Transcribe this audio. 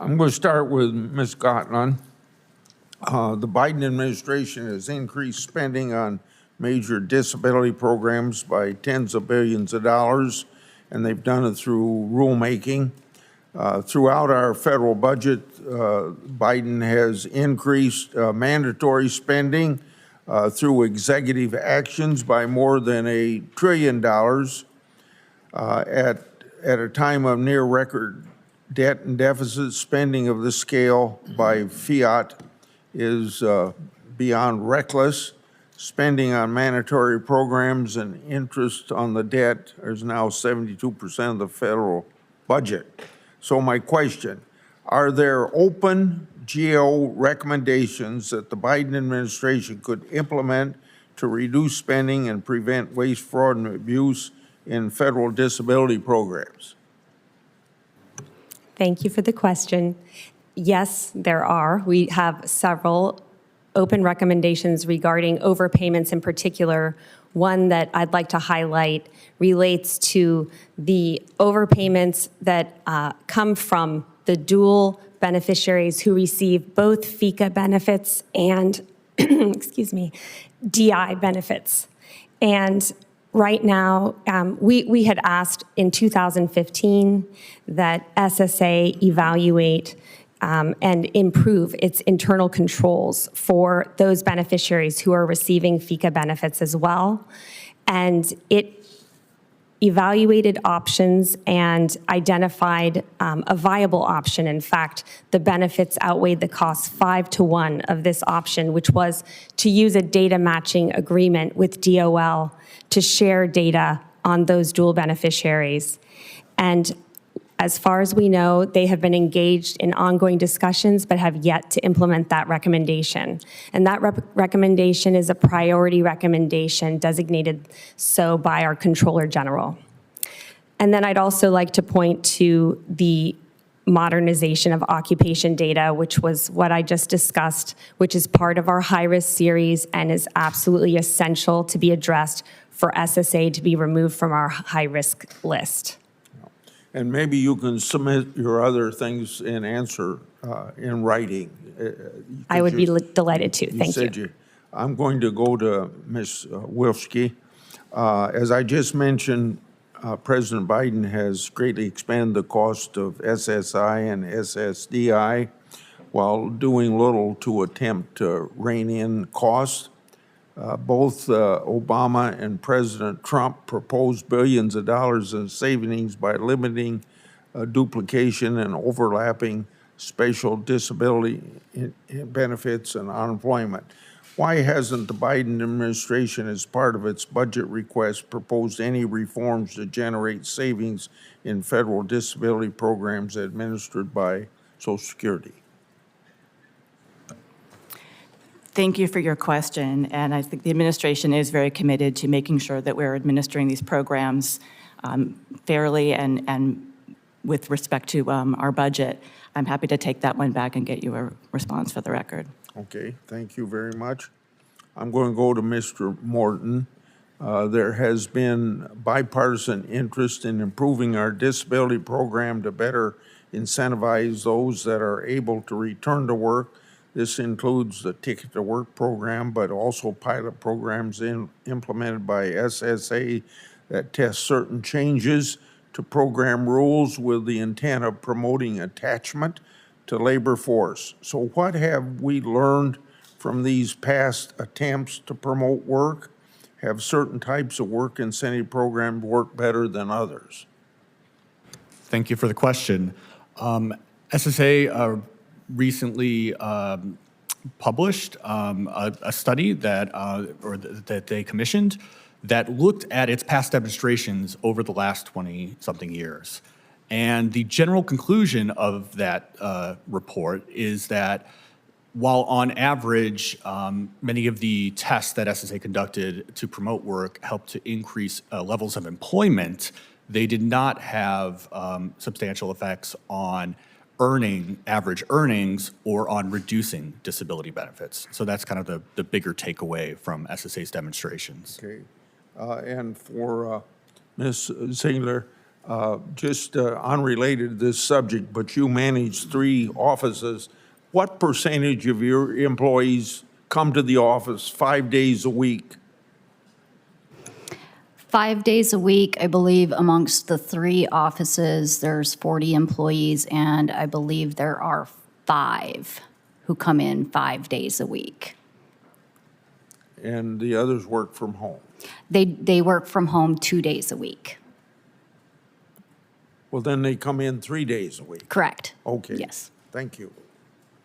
I'm going to start with Ms. Gotland. The Biden administration has increased spending on major disability programs by tens of billions of dollars, and they've done it through rulemaking. Throughout our federal budget, Biden has increased mandatory spending through executive actions by more than $1 trillion at a time of near record debt and deficit. Spending of this scale by fiat is beyond reckless. Spending on mandatory programs and interest on the debt is now 72% of the federal budget. So my question, are there open GAO recommendations that the Biden administration could implement to reduce spending and prevent waste, fraud, and abuse in federal disability programs? Thank you for the question. Yes, there are. We have several open recommendations regarding overpayments in particular. One that I'd like to highlight relates to the overpayments that come from the dual beneficiaries who receive both FICA benefits and, excuse me, DI benefits. And right now, we had asked in 2015 that SSA evaluate and improve its internal controls for those beneficiaries who are receiving FICA benefits as well. And it evaluated options and identified a viable option. In fact, the benefits outweighed the costs 5-to-1 of this option, which was to use a data matching agreement with DOL to share data on those dual beneficiaries. And as far as we know, they have been engaged in ongoing discussions but have yet to implement that recommendation. And that recommendation is a priority recommendation designated so by our Comptroller General. And then I'd also like to point to the modernization of occupation data, which was what I just discussed, which is part of our high-risk series and is absolutely essential to be addressed for SSA to be removed from our high-risk list. And maybe you can submit your other things in answer in writing. I would be delighted to. Thank you. I'm going to go to Ms. Wilski. As I just mentioned, President Biden has greatly expanded the cost of SSI and SSDI while doing little to attempt to rein in costs. Both Obama and President Trump proposed billions of dollars in savings by limiting duplication and overlapping special disability benefits and unemployment. Why hasn't the Biden administration, as part of its budget request, proposed any reforms to generate savings in federal disability programs administered by Social Security? Thank you for your question, and I think the administration is very committed to making sure that we're administering these programs fairly and with respect to our budget. I'm happy to take that one back and get you a response for the record. Okay, thank you very much. I'm going to go to Mr. Morton. There has been bipartisan interest in improving our disability program to better incentivize those that are able to return to work. This includes the Ticket to Work program, but also pilot programs implemented by SSA that test certain changes to program rules with the intent of promoting attachment to labor force. So what have we learned from these past attempts to promote work? Have certain types of work incentive programs work better than others? Thank you for the question. SSA recently published a study that they commissioned that looked at its past demonstrations over the last 20-something years. And the general conclusion of that report is that while on average, many of the tests that SSA conducted to promote work helped to increase levels of employment, they did not have substantial effects on average earnings or on reducing disability benefits. So that's kind of the bigger takeaway from SSA's demonstrations. Okay. And for Ms. Ziegler, Just unrelated to this subject, but you manage 3 offices. What percentage of your employees come to the office 5 days a week? 5 days a week, I believe, amongst the 3 offices, there's 40 employees, and I believe there are 5 who come in 5 days a week. And the others work from home? They work from home 2 days a week. Well, then they come in 3 days a week. Correct. Okay. Yes. Thank you.